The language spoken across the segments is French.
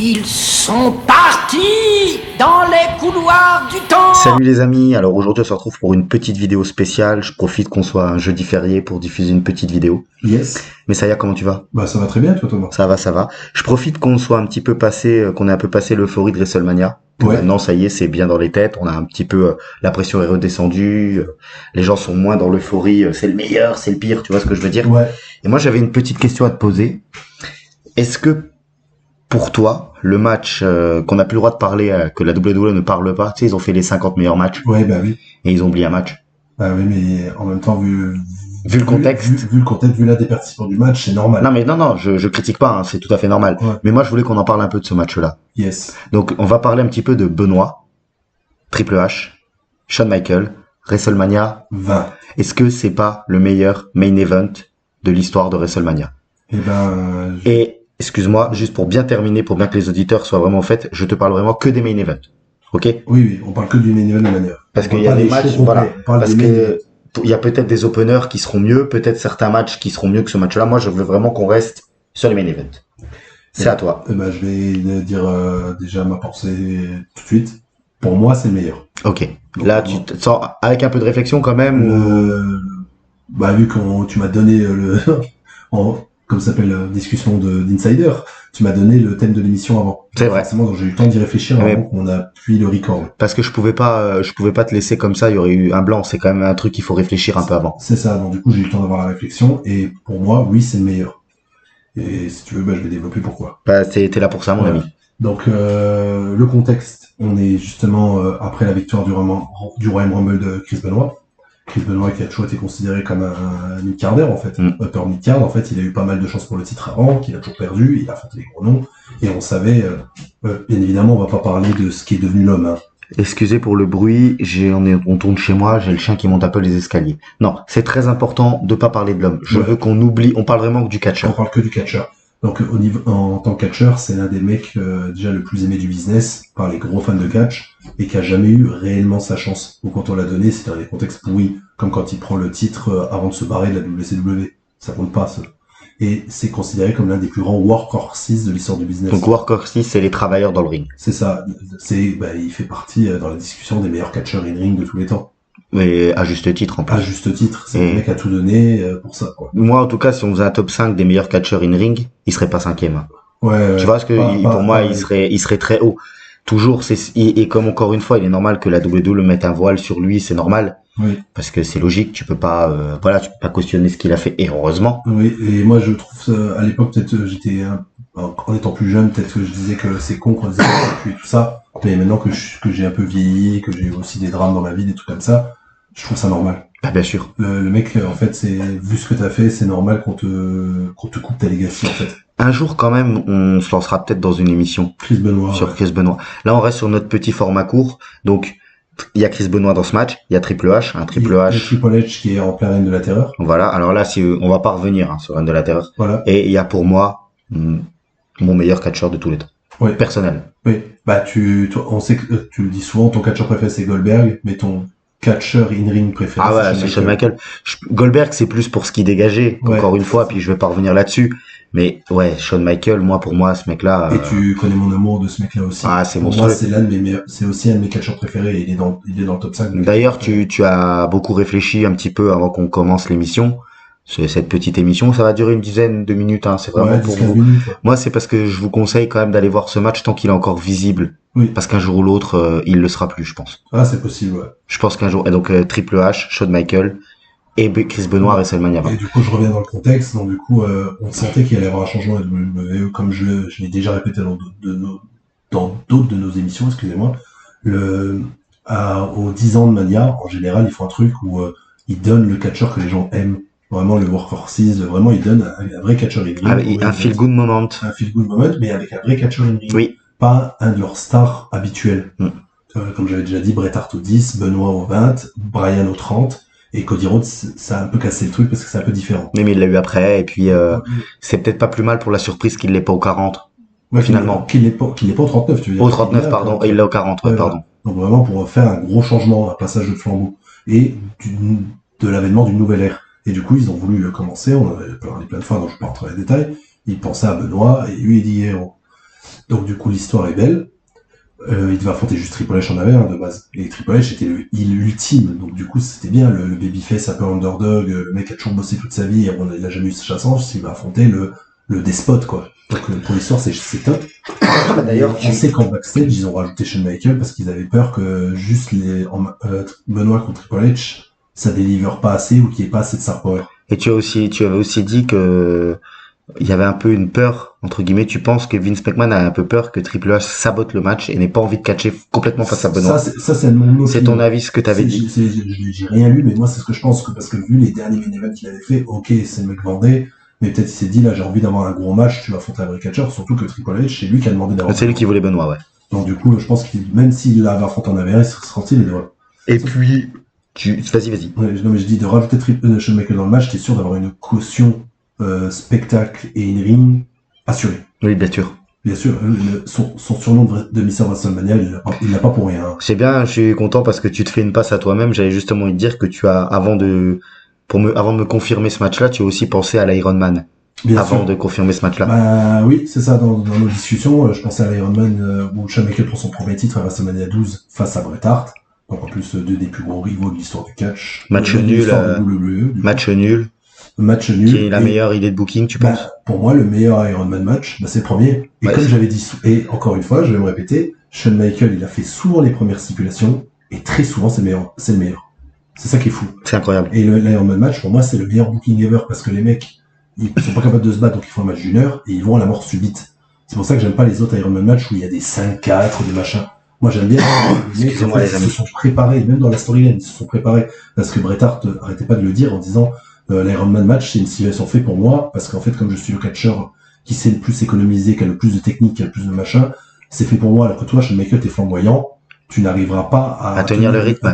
Ils sont partis dans les couloirs du temps. Salut les amis, alors aujourd'hui on se retrouve pour une petite vidéo spéciale. Je profite qu'on soit un jeudi férié pour diffuser une petite vidéo. Yes. Mais ça y est, comment tu vas? Bah ça va très bien toi Thomas. Ça va. Je profite qu'on soit un petit peu passé, qu'on ait un peu passé l'euphorie de WrestleMania. Ouais. Maintenant ça y est, c'est bien dans les têtes. On a un petit peu, la pression est redescendue. Les gens sont moins dans l'euphorie. C'est le meilleur, c'est le pire, tu vois ce que je veux dire? Ouais. Et moi j'avais une petite question à te poser. Est-ce que pour toi, le match qu'on n'a plus le droit de parler, que la WWE ne parle pas, tu sais, ils ont fait les 50 meilleurs matchs Ouais, bah oui. et ils ont oublié un match. Bah oui, mais en même temps, vu le contexte. Vu le contexte, vu la des participants du match, c'est normal. Non, je critique pas, hein, c'est tout à fait normal. Ouais. Mais moi, je voulais qu'on en parle un peu de ce match-là. Yes. Donc, on va parler un petit peu de Benoît, Triple H, Shawn Michaels, WrestleMania 20. Est-ce que c'est pas le meilleur main event de l'histoire de WrestleMania? Et ben, Et, excuse-moi, juste pour bien terminer, pour bien que les auditeurs soient vraiment faits, je te parle vraiment que des main events. Ok? oui, on parle que du main event de manière. Parce qu'il y a des matchs, voilà. Parce que que il y a peut-être des openers qui seront mieux, peut-être certains matchs qui seront mieux que ce match-là. Moi, je veux vraiment qu'on reste sur les main events. C'est à toi. ben, je vais dire déjà ma pensée tout de suite. Pour moi, c'est le meilleur. Ok. Donc, Là, tu te sens avec un peu de réflexion quand même ou... Bah vu que tu m'as donné comme ça s'appelle discussion d'insider, tu m'as donné le thème de l'émission avant. C'est vrai. Forcément, donc j'ai eu le temps d'y réfléchir Ouais. avant qu'on appuie le record. Parce que je pouvais pas te laisser comme ça. Il y aurait eu un blanc. C'est quand même un truc qu'il faut réfléchir un peu avant. C'est ça. Donc du coup, j'ai eu le temps d'avoir la réflexion et pour moi, oui, c'est le meilleur. Et si tu veux, bah, je vais développer pourquoi. Bah, t'es là pour ça, mon ami. Donc le contexte, on est justement après la victoire du Royal Rumble de Chris Benoit. Chris Benoit qui a toujours été considéré comme un mid-carder en fait, upper mid-card. En fait, il a eu pas mal de chances pour le titre avant, qu'il a toujours perdu, il a affronté les gros noms. Et on savait, bien évidemment, on va pas parler de ce qui est devenu l'homme. Hein. Excusez pour le bruit, on tourne chez moi, j'ai le chien qui monte un peu les escaliers. Non, c'est très important de pas parler de l'homme. Je veux qu'on oublie, on parle vraiment que du catcheur. On parle que du catcheur. Donc en tant que catcheur, c'est l'un des mecs déjà le plus aimé du business par les gros fans de catch et qui a jamais eu réellement sa chance. Ou quand on l'a donné, c'était dans des contextes pourris, comme quand il prend le titre avant de se barrer de la WCW. Ça compte pas, ça. Et c'est considéré comme l'un des plus grands workhorses de l'histoire du business. Donc workhorses, c'est les travailleurs dans le ring. C'est ça. Il fait partie dans la discussion des meilleurs catcheurs in-ring de tous les temps. Mais à juste titre en plus. À juste titre, c'est le mec à tout donner pour ça, quoi. Moi, en tout cas, si on faisait un top 5 des meilleurs catcheurs in-ring, il serait pas cinquième. Hein. Ouais. Tu vois ce que pour moi, il serait très haut. Toujours, et comme encore une fois, il est normal que la WWE mette un voile sur lui, c'est normal. Oui. Parce que c'est logique, tu peux pas cautionner ce qu'il a fait, et heureusement. Oui, et moi je trouve ça, à l'époque peut-être en étant plus jeune, peut-être que je disais que c'est con qu'on disait et tout ça, mais maintenant que j'ai un peu vieilli, que j'ai eu aussi des drames dans ma vie, des trucs comme ça, je trouve ça normal. Bah, bien sûr. Le mec, en fait, vu ce que t'as fait, c'est normal qu'on te coupe ta legacy, en fait. Un jour, quand même, on se lancera peut-être dans une émission. Chris Benoit. Sur Chris Benoit. Là, on reste sur notre petit format court. Donc, il y a Chris Benoit dans ce match. Il y a Triple H. Triple H. Il y a Triple H qui est en plein règne de la terreur. Voilà. Alors là, on va pas revenir, sur règne de la terreur. Voilà. Et il y a pour moi, mon meilleur catcheur de tous les temps. Oui. Personnel. Oui. Bah, on sait que tu le dis souvent, ton catcheur préféré c'est Goldberg, mais ton catcheur in-ring préféré. Ah ouais, c'est Shawn Michaels. Goldberg, c'est plus pour ce qu'il dégageait, encore une fois, puis je vais pas revenir là-dessus. Mais ouais, Shawn Michaels, pour moi, ce mec-là. Et tu connais mon amour de ce mec-là aussi. Ah, c'est monstrueux. Moi, c'est l'un de mes meilleurs, c'est aussi un de mes catcheurs préférés. Il est dans le top 5. D'ailleurs, tu as beaucoup réfléchi un petit peu avant qu'on commence l'émission. Cette petite émission, ça va durer une dizaine de minutes, hein. C'est vraiment pour vous. Minutes, ouais. Moi, c'est parce que je vous conseille quand même d'aller voir ce match tant qu'il est encore visible. Oui. Parce qu'un jour ou l'autre, il le sera plus, je pense. Ah, c'est possible, ouais. Je pense qu'un jour, et donc, Triple H, Shawn Michaels, et Chris Benoit, WrestleMania 20. Et du coup, je reviens dans le contexte. Donc, du coup, on sentait qu'il allait y avoir un changement à WWE, comme je l'ai déjà répété dans d'autres de nos émissions, excusez-moi. Aux 10 ans de Mania, en général, ils font un truc où ils donnent le catcheur que les gens aiment. Vraiment, le workhorses, vraiment, ils donnent un vrai catcheur in-ring. Un feel-good moment. Un feel-good moment, mais avec un vrai catcheur in-ring. Oui. Pas un de leurs stars habituels. Comme j'avais déjà dit, Bret Hart au 10, Benoit au 20, Bryan au 30. Et Cody Rhodes, ça a un peu cassé le truc parce que c'est un peu différent. Mais il l'a eu après, et puis c'est peut-être pas plus mal pour la surprise qu'il l'ait pas au 40. Ouais, finalement. Qu'il l'ait pas au 39, tu veux dire. Au 39, pardon, et il l'a au 40, ouais, pardon. Donc vraiment pour faire un gros changement, un passage de flambeau. Et de l'avènement d'une nouvelle ère. Et du coup, ils ont voulu commencer, on en avait parlé plein de fois, donc je ne vais pas rentrer dans les détails. Ils pensaient à Benoît, et lui, il dit Hero. Donc du coup, l'histoire est belle. Il devait affronter juste Triple H en avait un de base. Et Triple H était le heel ultime. Donc du coup, c'était bien le babyface un peu underdog. Le mec a toujours bossé toute sa vie. Et bon, il a jamais eu sa chance. Il va affronter le despote, quoi. Donc pour l'histoire, c'est top. D'ailleurs, on sait qu'en backstage, ils ont rajouté Shawn Michaels parce qu'ils avaient peur que juste Benoît contre Triple H, ça délivre pas assez ou qu'il n'y ait pas assez de star power. Et tu avais aussi dit que il y avait un peu une peur, entre guillemets, tu penses que Vince McMahon a un peu peur que Triple H sabote le match et n'ait pas envie de catcher complètement face à Benoît. Ça c'est mon opinion. C'est ton avis, ce que t'avais dit. J'ai rien lu, mais moi c'est ce que je pense, parce que vu les derniers main events qu'il avait fait, ok, c'est le mec vendait, mais peut-être il s'est dit, là j'ai envie d'avoir un gros match, tu vas affronter un vrai catcher, surtout que Triple H, c'est lui qui a demandé d'avoir. C'est lui qui voulait Benoît, ouais. Donc du coup, je pense qu'il, même s'il l'avait affronté en AVR, il serait sorti les doigts. Et puis, vas-y. Ouais, non mais je dis, de rajouter Shawn Michaels dans le match, t'es sûr d'avoir une caution spectacle et in-ring assurée. Oui, bien sûr. Bien sûr, son surnom de Mr. WrestleMania, il l'a pas pour rien. C'est bien, je suis content parce que tu te fais une passe à toi-même. J'allais justement te dire que tu as, avant de me confirmer ce match-là, tu as aussi pensé à l'Iron Man. Avant de confirmer ce match-là. Bah oui, c'est ça, dans nos discussions, je pensais à l'Iron Man, où Shawn Michaels prend son premier titre à WrestleMania 12 face à Bret Hart. Donc en plus, deux des plus gros rivaux de l'histoire du catch. Match nul. Match nul. Qui est la meilleure idée de booking, tu penses? Pour moi, le meilleur Iron Man match, c'est le premier. Et comme j'avais dit, et encore une fois, je vais me répéter, Shawn Michaels, il a fait souvent les premières stipulations, et très souvent, c'est le meilleur. C'est ça qui est fou. C'est incroyable. Et l'Iron Man match, pour moi, c'est le meilleur booking ever, parce que les mecs, ils sont pas capables de se battre, donc ils font un match d'une heure, et ils vont à la mort subite. C'est pour ça que j'aime pas les autres Iron Man match où il y a des 5-4, des machins. Moi, j'aime bien. Les mecs, en fait, ils se sont préparés, même dans la storyline, ils se sont préparés. Parce que Bret Hart arrêtait pas de le dire en disant, l'Iron Man match, c'est une situation faite pour moi, parce qu'en fait, comme je suis le catcheur qui sait le plus économiser, qui a le plus de technique, qui a le plus de machin, c'est fait pour moi, alors que toi, Shawn Michaels, t'es flamboyant, tu n'arriveras pas à tenir le rythme.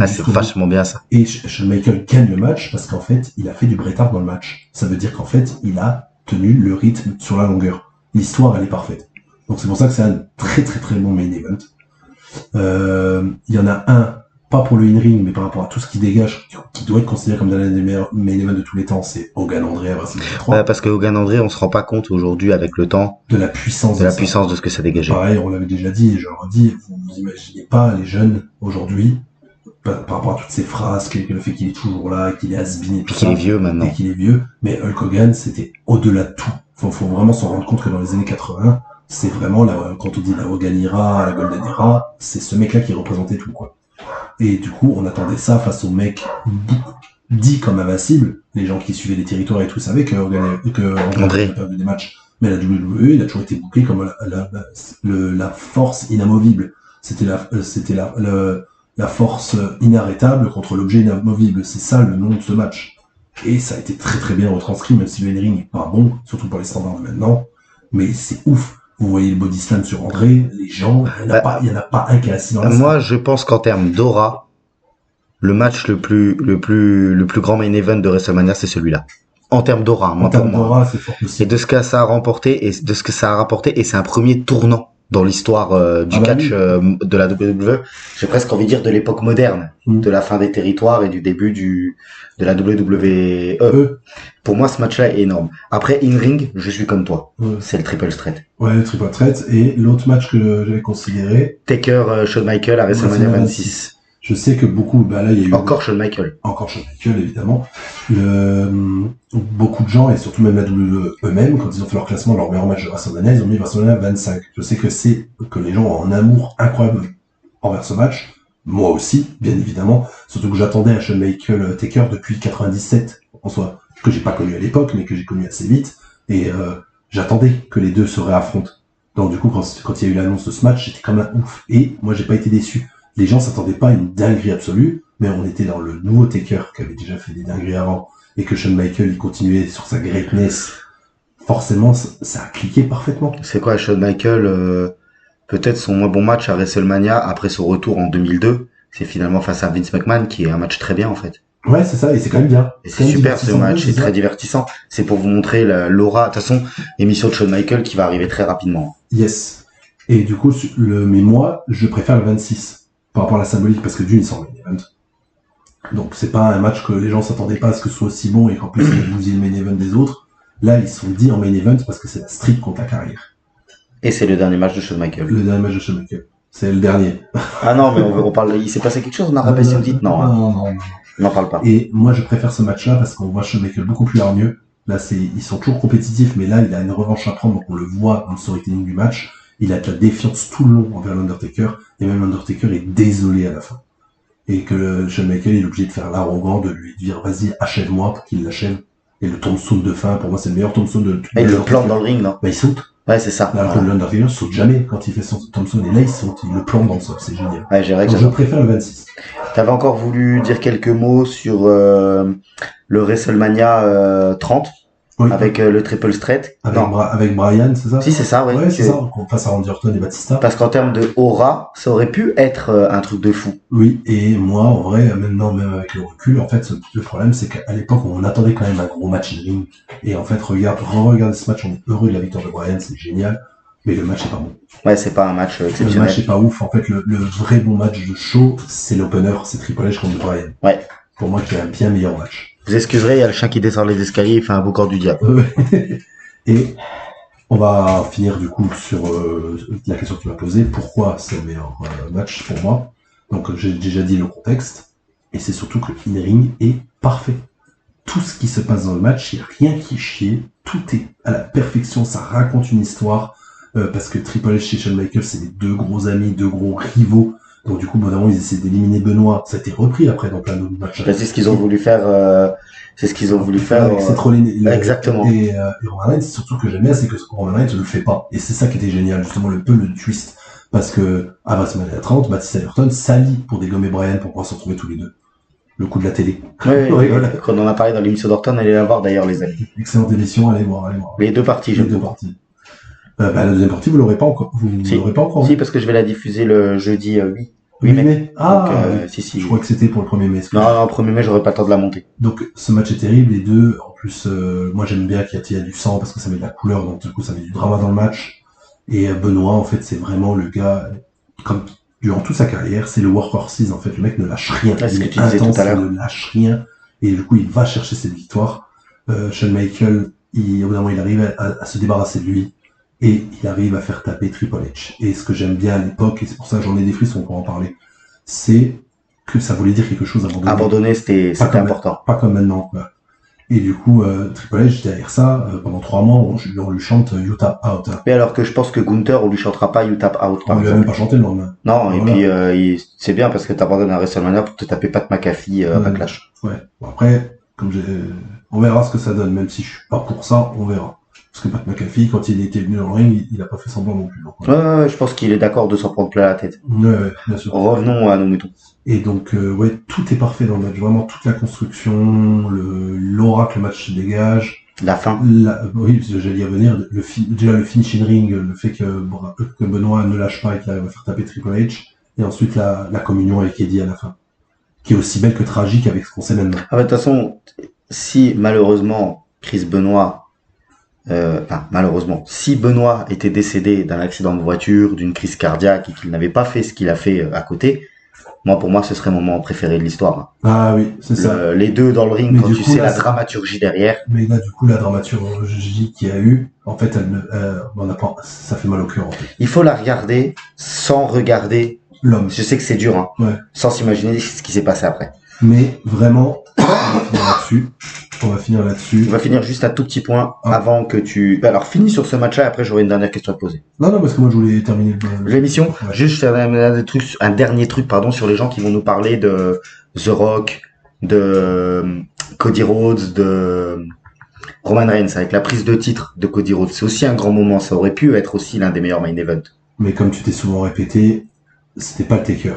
C'est vachement bien, ça. Et Shawn Michaels gagne le match, parce qu'en fait, il a fait du Bret Hart dans le match. Ça veut dire qu'en fait, il a tenu le rythme sur la longueur. L'histoire, elle est parfaite. Donc c'est pour ça que c'est un très très très bon main event. Il y en a un, pas pour le in-ring, mais par rapport à tout ce qui dégage, qui doit être considéré comme l'un des meilleurs main events de tous les temps, c'est Hogan André à WrestleMania 3. Parce que Hogan André, on se rend pas compte aujourd'hui avec le temps de la puissance de ce que ça dégageait. Pareil, on l'avait déjà dit, et je le redis, vous imaginez pas les jeunes aujourd'hui, par rapport à toutes ces phrases, le fait qu'il est toujours là, qu'il est has-been et tout ça. Qu'il est vieux maintenant. Et qu'il est vieux, mais Hulk Hogan, c'était au-delà de tout. Faut vraiment s'en rendre compte que dans les années 80, c'est vraiment quand on dit la Hogan era, la Golden era, c'est ce mec-là qui représentait tout, quoi. Et du coup, on attendait ça face au mec dit comme invincible. Les gens qui suivaient les territoires et tout savaient que André avait perdu des matchs. Mais la WWE, il a toujours été booké comme la force inamovible. C'était la force inarrêtable contre l'objet inamovible. C'est ça le nom de ce match. Et ça a été très très bien retranscrit, même si le ring n'est pas bon, surtout pour les standards de maintenant. Mais c'est ouf. Vous voyez le body slam sur André, les gens, il y en a pas un qui est assis dans la salle. Moi, je pense qu'en termes d'aura, le match le plus grand main event de WrestleMania, c'est celui-là. En termes d'aura, en termes d'aura, c'est fort possible. Et de ce que ça a remporté et c'est un premier tournant dans l'histoire du catch de la WWE. J'ai presque envie de dire de l'époque moderne, de la fin des territoires et du début de la WWE. Pour moi, ce match-là est énorme. Après, in-ring, je suis comme toi. C'est le triple threat. Ouais, le triple threat. Et l'autre match que j'avais considéré... Taker, Shawn Michaels à WrestleMania 26. Je sais que beaucoup... là, il y a eu... Encore Shawn Michaels, évidemment. Beaucoup de gens, et surtout même la WWE eux-mêmes, quand ils ont fait leur classement, leur meilleur match de WrestleMania, ils ont mis WrestleMania 25. Je sais que les gens ont un amour incroyable envers ce match. Moi aussi, bien évidemment. Surtout que j'attendais un Shawn Michaels Taker depuis 97, en soi. Que j'ai pas connu à l'époque, mais que j'ai connu assez vite. Et j'attendais que les deux se réaffrontent. Donc du coup, quand il y a eu l'annonce de ce match, j'étais comme un ouf. Et moi, j'ai pas été déçu. Les gens s'attendaient pas à une dinguerie absolue, mais on était dans le nouveau Taker qui avait déjà fait des dingueries avant, et que Shawn Michaels, il continuait sur sa greatness. Forcément, ça a cliqué parfaitement. C'est quoi, Shawn Michaels, peut-être son moins bon match à WrestleMania après son retour en 2002, c'est finalement face à Vince McMahon, qui est un match très bien en fait. Ouais, c'est ça, et c'est quand même bien. Et c'est super ce match, c'est très divertissant. C'est pour vous montrer l'aura. De toute façon, émission de Shawn Michaels qui va arriver très rapidement. Yes. Et du coup, mais moi, je préfère le 26 par rapport à la symbolique, parce que d'une, ils sont en main event. Donc c'est pas un match que les gens s'attendaient pas à ce que ce soit aussi bon et qu'en plus ils bousillé le main event des autres. Là, ils se sont dit en main event parce que c'est la streak contre la carrière. Et c'est le dernier match de Shawn Michaels. Le dernier match de Shawn Michaels. C'est le dernier. Ah non, mais on parle. Il s'est passé quelque chose en Arabie Saoudite, non, hein. Non. On n'en parle pas. Et moi, je préfère ce match-là parce qu'on voit Shawn Michaels beaucoup plus hargneux. Là, ils sont toujours compétitifs, mais là, il a une revanche à prendre, donc on le voit dans le storytelling du match. Il a de la défiance tout le long envers l'Undertaker, et même l'Undertaker est désolé à la fin. Et que Shawn Michaels est obligé de faire l'arrogant, de lui dire vas-y, achève-moi pour qu'il l'achève. Et le tombstone de fin, pour moi, c'est le meilleur tombstone de tout. Et il le plante dans le ring, non? Bah, il saute. Ouais, c'est ça. Là, alors que l'Undertaker saute jamais quand il fait son tombstone, et là, il saute, il le plante dans le sol, c'est génial. Ouais, Donc, je préfère le 26. T'avais encore voulu dire quelques mots sur le WrestleMania 30 Oui. avec le Triple Threat. Avec Brian, c'est ça? Si, c'est ça, ouais. Ouais, c'est ça, qu'on passe à Randy Orton et Batista. Parce qu'en termes de aura, ça aurait pu être un truc de fou. Oui, et moi, en vrai, maintenant, même avec le recul, en fait, le problème, c'est qu'à l'époque, on attendait quand même un gros match in ring. Et en fait, re-regardez ce match, on est heureux de la victoire de Brian, c'est génial. Mais le match est pas bon. Ouais, c'est pas un match exceptionnel. Le match est pas ouf. En fait, le vrai bon match de show, c'est l'opener, c'est Triple H contre Brian. Ouais. Pour moi, qui est un bien meilleur match. Vous excuserez, il y a le chien qui descend les escaliers, il fait un beau corps du diable. Et on va finir du coup sur la question que tu m'as posée. Pourquoi c'est le meilleur match pour moi? Donc j'ai déjà dit le contexte. Et c'est surtout que in-ring est parfait. Tout ce qui se passe dans le match, il n'y a rien qui est chier. Tout est à la perfection, ça raconte une histoire. Parce que Triple H et Shawn Michaels, c'est les deux gros amis, deux gros rivaux. Donc du coup, bon, ils essaient d'éliminer Benoît. Ça a été repris après dans plein d'autres matchs. C'est ce qu'ils ont voulu faire. Avec Seth Rollins exactement. Et Roman Reigns, surtout que j'aime bien, c'est que Roman Reigns ne le fait pas. Et c'est ça qui était génial, justement, le twist. Parce que à WrestleMania 30, Batista et Orton s'allient pour dégommer Brian pour pouvoir se retrouver tous les deux. Le coup de la télé. Oui, voilà. Quand on en a parlé dans l'émission d'Orton, allez la voir d'ailleurs, les amis. Excellente émission, allez voir. Les deux parties, les deux parties. La deuxième partie, vous l'aurez pas encore. L'aurez pas encore. Si, parce que je vais la diffuser le jeudi 8. 8 mai. Ah, donc, si. Je crois que c'était pour le 1er mai. Non, le 1er mai, j'aurais pas le temps de la monter. Donc, ce match est terrible. Les deux, en plus, moi j'aime bien qu'il y a du sang parce que ça met de la couleur, donc du coup ça met du drama dans le match. Et Benoît, en fait, c'est vraiment le gars, comme durant toute sa carrière, c'est le workhorse, en fait. Le mec ne lâche rien. Ah, il est intense, il ne lâche rien. Et du coup, il va chercher cette victoire. Shawn Michaels, au bout d'un moment, il arrive à se débarrasser de lui. Et il arrive à faire taper Triple H. Et ce que j'aime bien à l'époque, et c'est pour ça que j'en ai des frissons pour en parler, c'est que ça voulait dire quelque chose abandonné. Abandonné, c'était important. Pas comme maintenant, quoi. Et du coup, Triple H, derrière ça, pendant 3 mois, on lui chante You Tap Out. Mais alors que je pense que Gunther, on lui chantera pas You Tap Out. On lui a même pas chanté le lendemain. Non, et puis c'est bien parce que t'abandonnes un WrestleMania pour te taper Pat McAfee Backlash. Ouais. Bon, après, on verra ce que ça donne, même si je suis pas pour ça, on verra. Parce que Pat McAfee, quand il était venu dans le ring, il a pas fait semblant non plus. Donc, ouais, je pense qu'il est d'accord de s'en prendre plein la tête. Ouais, bien sûr. Revenons à nos moutons. Et donc, ouais, tout est parfait dans le match. Vraiment, toute la construction, l'aura que le match se dégage. La fin. Oui, j'allais y revenir. Déjà, le finishing ring, le fait que Benoît ne lâche pas et qu'il arrive à faire taper Triple H. Et ensuite, la communion avec Eddie à la fin. Qui est aussi belle que tragique avec ce qu'on sait maintenant. Ah, de toute façon, si malheureusement, Chris Benoît, malheureusement, si Benoît était décédé d'un accident de voiture, d'une crise cardiaque et qu'il n'avait pas fait ce qu'il a fait à côté, pour moi, ce serait mon moment préféré de l'histoire. Ah oui, c'est ça. Les deux dans le ring, mais quand tu sais la dramaturgie derrière. Mais là, du coup, la dramaturgie qu'il y a eu, en fait, ça fait mal au cœur, en fait. Il faut la regarder sans regarder l'homme. Je sais que c'est dur, hein. Ouais. Sans s'imaginer ce qui s'est passé après. Mais vraiment, on va finir là-dessus. On va finir juste un tout petit point avant que tu... Alors, finis sur ce match-là et après j'aurai une dernière question à te poser. Non, parce que moi je voulais terminer l'émission. Ouais. Juste faire un dernier truc, sur les gens qui vont nous parler de The Rock, de Cody Rhodes, de Roman Reigns, avec la prise de titre de Cody Rhodes. C'est aussi un grand moment. Ça aurait pu être aussi l'un des meilleurs main events. Mais comme tu t'es souvent répété, c'était pas le Taker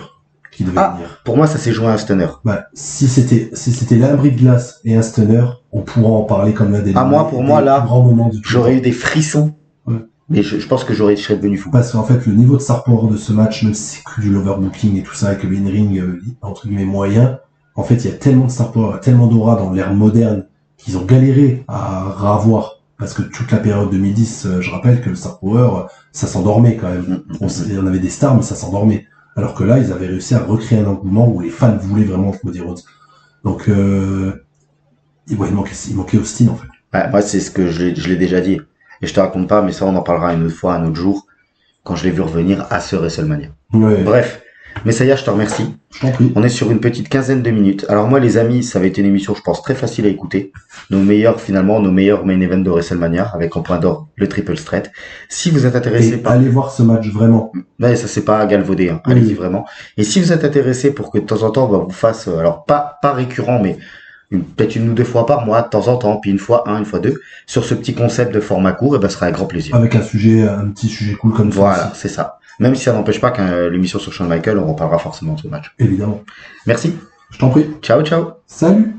qui devait venir. Pour moi, ça s'est joué à un stunner. Bah, si c'était l'abri de glace et un stunner, on pourra en parler comme l'un des pour moi, là, grands moments de j'aurais eu des frissons. Ouais. Mais je pense que je serais devenu fou. Parce qu'en fait, le niveau de star power de ce match, même si c'est que du l'overbooking et tout ça, avec le in-ring, entre guillemets, moyen, en fait, il y a tellement de star power, tellement d'aura dans l'ère moderne qu'ils ont galéré à ravoir. Parce que toute la période 2010, je rappelle que le star power, ça s'endormait quand même. Il y en avait des stars, mais ça s'endormait. Alors que là, ils avaient réussi à recréer un engouement où les fans voulaient vraiment Cody Rhodes. Donc, il manquait Austin, en fait. Ouais, moi, c'est ce que je l'ai déjà dit. Et je te raconte pas, mais ça, on en parlera une autre fois, un autre jour. quand je l'ai vu revenir à ce WrestleMania. Ouais. Bref, Messiah, je te remercie. Je t'en prie. On est sur une petite quinzaine de minutes. Alors moi, les amis, ça va être une émission, je pense, très facile à écouter. Nos meilleurs main events de WrestleMania, avec en point d'or le Triple Threat. Si vous êtes intéressé Et par... allez voir ce match vraiment. Ouais, ça c'est pas galvaudé, hein. Oui. Allez-y vraiment. Et si vous êtes intéressé pour que de temps en temps, on vous fasse, alors pas récurrent, mais peut-être 1 ou 2 fois par mois, de temps en temps, puis 1 fois 1, 1 fois 2, sur ce petit concept de format court, et ben, ce sera avec grand plaisir. Avec un petit sujet cool comme Voilà, celui-ci. c'est ça. Même si ça n'empêche pas qu'une l'émission sur Shawn Michaels, on reparlera forcément de ce match. Évidemment. Merci. Je t'en prie. Ciao, ciao. Salut.